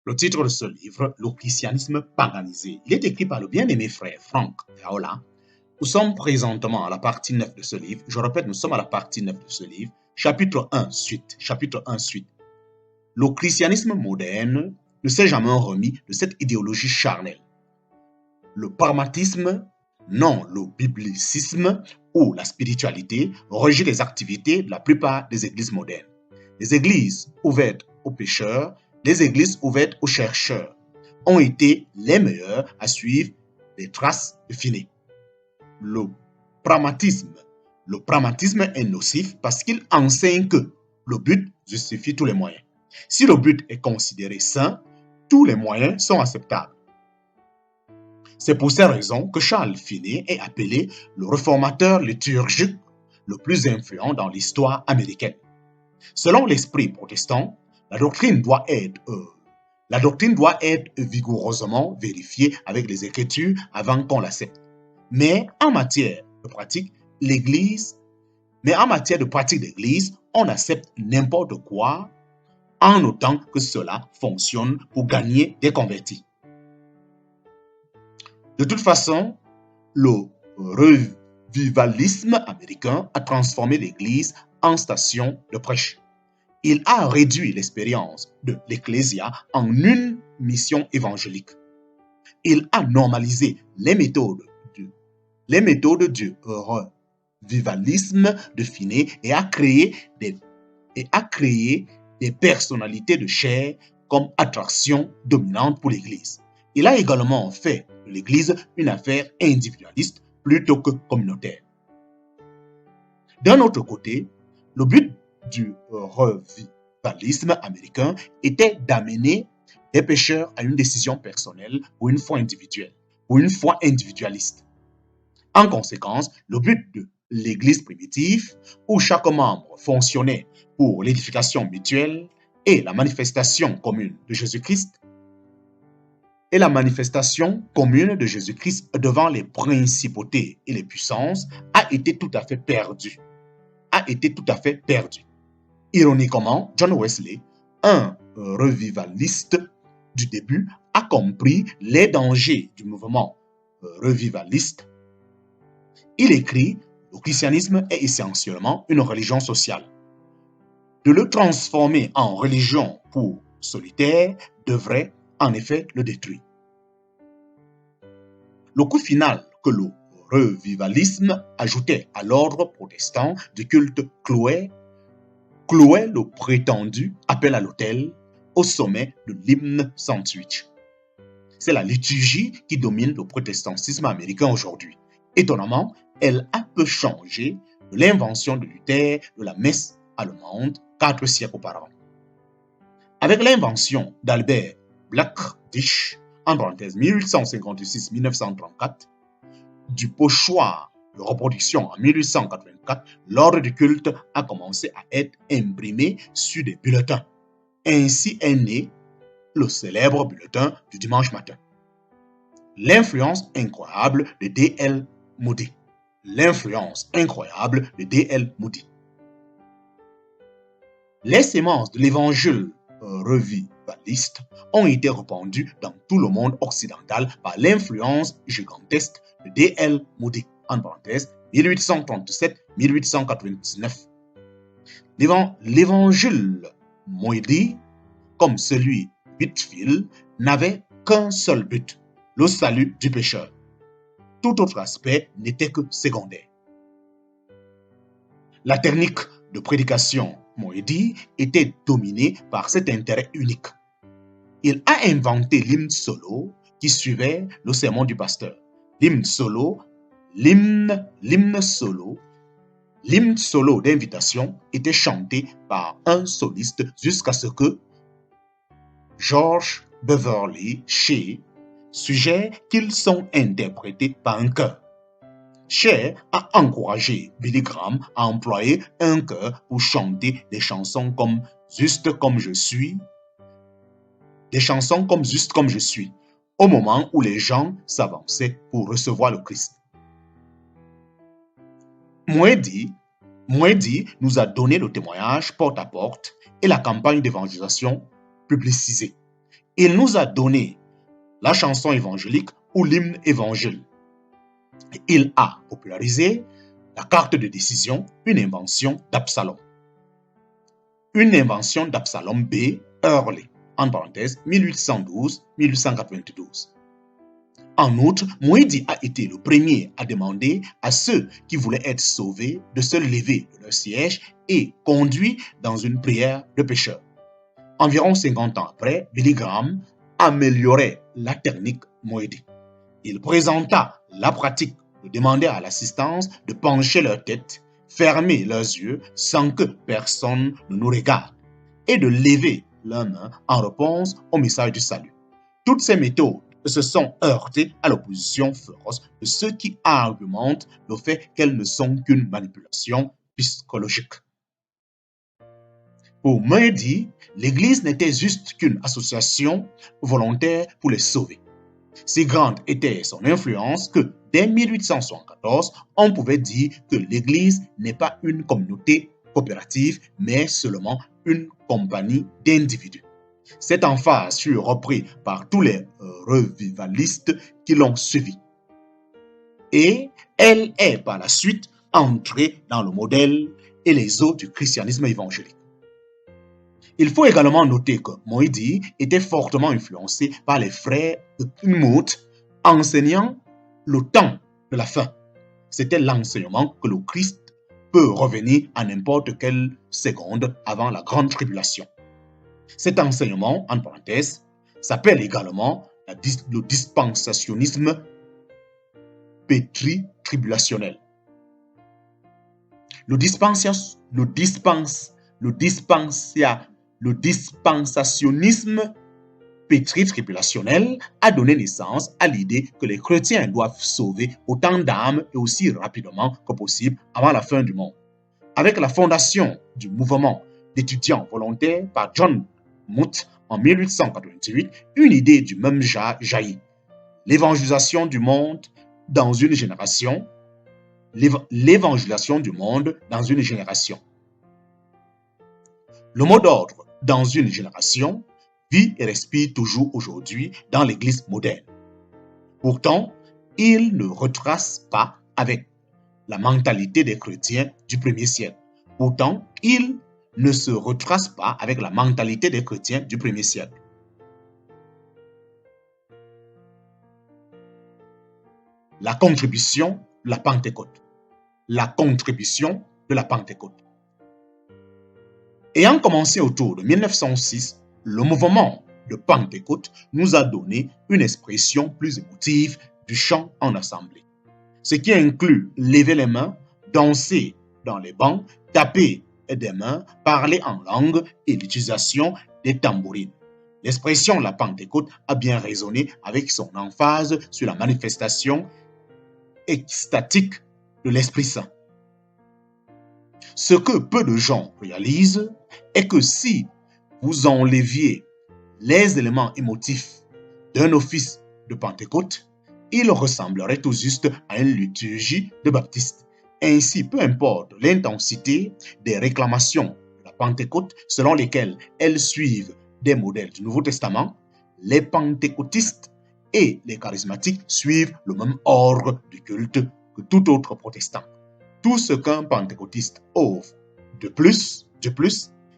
Le titre de ce livre, Le christianisme paganisé, il est écrit par le bien-aimé frère Frank Yaola. Nous sommes présentement à la partie 9 de ce livre. Je répète, nous sommes à la partie 9 de ce livre, chapitre 1, suite. Chapitre 1, suite. Le christianisme moderne ne s'est jamais remis de cette idéologie charnelle. Le pragmatisme, non le biblicisme ou la spiritualité régit les activités de la plupart des églises modernes. Les églises ouvertes aux pécheurs, les églises ouvertes aux chercheurs ont été les meilleures à suivre les traces de Finney. Le pragmatisme est nocif parce qu'il enseigne que le but justifie tous les moyens. Si le but est considéré sain, tous les moyens sont acceptables. C'est pour ces raisons que Charles Finney est appelé le réformateur liturgique le plus influent dans l'histoire américaine. Selon l'esprit protestant, la doctrine doit être vigoureusement vérifiée avec les Écritures avant qu'on l'accepte. Mais en matière de pratique d'Église, on accepte n'importe quoi en autant que cela fonctionne pour gagner des convertis. De toute façon, le revivalisme américain a transformé l'Église en station de prêche. Il a réduit l'expérience de l'Ecclésia en une mission évangélique. Il a normalisé les méthodes du revivalisme de Finney et a créé des personnalités de chair comme attraction dominante pour l'Église. Il a également fait de l'Église une affaire individualiste plutôt que communautaire. D'un autre côté, le but du revivalisme américain était d'amener les pécheurs à une décision personnelle ou une foi individuelle, ou une foi individualiste. En conséquence, le but de l'Église primitive, où chaque membre fonctionnait pour l'édification mutuelle et la manifestation commune de Jésus-Christ, devant les principautés et les puissances, a été tout à fait perdu. Ironiquement, John Wesley, un revivaliste du début, a compris les dangers du mouvement revivaliste. Il écrit « Le christianisme est essentiellement une religion sociale. De le transformer en religion pour solitaire devrait en effet le détruire. » Le coup final que le revivalisme ajoutait à l'ordre protestant du culte clouait le prétendu appel à l'autel au sommet de l'hymne sandwich. C'est la liturgie qui domine le protestantisme américain aujourd'hui. Étonnamment, elle a peu changé de l'invention de Luther de la messe allemande 4 siècles auparavant. Avec l'invention d'Albert Blackdish, en parenthèse 1856-1934, du pochoir de reproduction en 1884, l'ordre du culte a commencé à être imprimé sur des bulletins. Ainsi est né le célèbre bulletin du dimanche matin. L'influence incroyable de D.L. Moody. Les semences de l'évangile revivaliste ont été répandues dans tout le monde occidental par l'influence gigantesque de D.L. Moody, en parenthèse 1837-1899. L'évangile Moody, comme celui de Whitefield, n'avait qu'un seul but, le salut du pécheur. Tout autre aspect n'était que secondaire. La technique de prédication Moody était dominée par cet intérêt unique. Il a inventé l'hymne solo qui suivait le sermon du pasteur. L'hymne solo d'invitation était chanté par un soliste jusqu'à ce que George Beverly Shea suggère qu'ils sont interprétés par un chœur. Shea a encouragé Billy Graham à employer un chœur pour chanter des chansons comme Juste comme je suis, au moment où les gens s'avançaient pour recevoir le Christ. Moody nous a donné le témoignage porte à porte et la campagne d'évangélisation publicisée. Il nous a donné la chanson évangélique ou l'hymne évangile. Il a popularisé la carte de décision, une invention d'Absalom. Une invention d'Absalom B. Hurley, en parenthèse, 1812-1892. En outre, Moïdi a été le premier à demander à ceux qui voulaient être sauvés de se lever de leur siège et conduits dans une prière de pécheurs. Environ 50 ans après, Billy Graham améliorait la technique Moïdi. Il présenta la pratique de demander à l'assistance de pencher leur tête, fermer leurs yeux sans que personne ne nous regarde et de lever leurs mains en réponse au message du salut. Toutes ces méthodes se sont heurtées à l'opposition féroce de ceux qui argumentent le fait qu'elles ne sont qu'une manipulation psychologique. Pour Moïdi, l'Église n'était juste qu'une association volontaire pour les sauver. Si grande était son influence que dès 1874, on pouvait dire que l'Église n'est pas une communauté coopérative, mais seulement une compagnie d'individus. Cette emphase fut reprise par tous les revivalistes qui l'ont suivi. Et elle est par la suite entrée dans le modèle et les eaux du christianisme évangélique. Il faut également noter que Moïdi était fortement influencé par les frères de Plymouth, enseignant le temps de la fin. C'était l'enseignement que le Christ peut revenir à n'importe quelle seconde avant la grande tribulation. Cet enseignement, en parenthèse, s'appelle également le dispensationnisme pétri-tribulationnel. Le dispensationnisme pétri-tribulationnel a donné naissance à l'idée que les chrétiens doivent sauver autant d'âmes et aussi rapidement que possible avant la fin du monde. Avec la fondation du mouvement d'étudiants volontaires par John Moot en 1888, une idée du même genre jaillit. L'évangélisation du monde dans une génération. L'évangélisation du monde dans une génération. Le mot d'ordre « dans une génération » vit et respire toujours aujourd'hui dans l'Église moderne. Pourtant, il ne retrace pas avec la mentalité des chrétiens du premier siècle. La contribution de la Pentecôte. Ayant commencé autour de 1906, le mouvement de Pentecôte nous a donné une expression plus émotive du chant en assemblée, ce qui inclut lever les mains, danser dans les bancs, taper des mains, parler en langue et l'utilisation des tambourines. L'expression de la Pentecôte a bien résonné avec son emphase sur la manifestation extatique de l'Esprit Saint. Ce que peu de gens réalisent est que si vous enleviez les éléments émotifs d'un office de Pentecôte, il ressemblerait tout juste à une liturgie de baptiste. Ainsi, peu importe l'intensité des réclamations de la Pentecôte selon lesquelles elles suivent des modèles du Nouveau Testament, les pentecôtistes et les charismatiques suivent le même ordre du culte que tout autre protestant. Tout ce qu'un pentecôtiste offre de plus,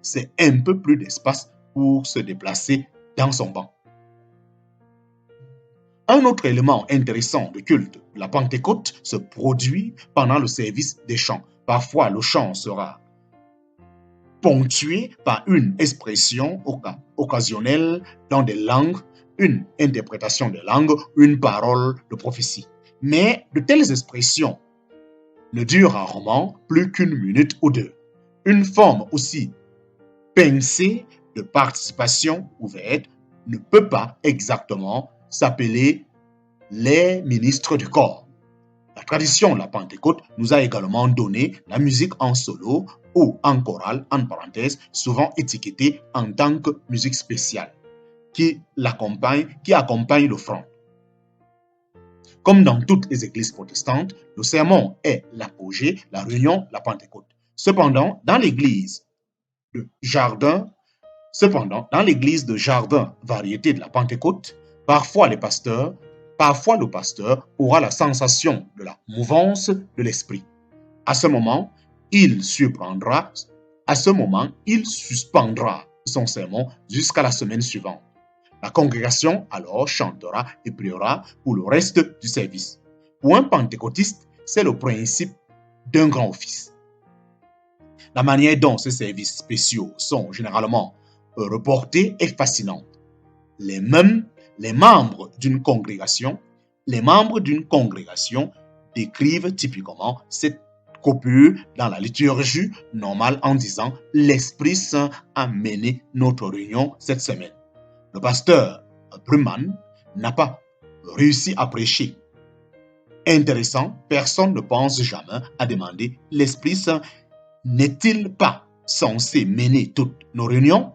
c'est un peu plus d'espace pour se déplacer dans son banc. Un autre élément intéressant de culte de la Pentecôte se produit pendant le service des chants. Parfois, le chant sera ponctué par une expression occasionnelle dans des langues, une interprétation des langues, une parole de prophétie. Mais de telles expressions ne durent rarement plus qu'une minute ou deux. Une forme aussi pincée de participation ouverte ne peut pas exactement s'appeler les ministres du corps. La tradition de la Pentecôte nous a également donné la musique en solo ou en chorale, en parenthèse, souvent étiquetée en tant que musique spéciale, qui accompagne l'offrande. Comme dans toutes les églises protestantes, le sermon est l'apogée, la réunion, la Pentecôte. Cependant, dans l'église de Jardin Cependant, dans l'église de Jardin Variété de la Pentecôte, parfois le pasteur aura la sensation de la mouvance de l'esprit. À ce moment, il suspendra son sermon jusqu'à la semaine suivante. La congrégation alors chantera et priera pour le reste du service. Pour un pentecôtiste, c'est le principe d'un grand office. La manière dont ces services spéciaux sont généralement reportés est fascinante. Les membres d'une congrégation décrivent typiquement cette coupure dans la liturgie normale en disant « L'Esprit Saint a mené notre réunion cette semaine ». Le pasteur Bruman n'a pas réussi à prêcher. Intéressant, personne ne pense jamais à demander « L'Esprit Saint n'est-il pas censé mener toutes nos réunions ?»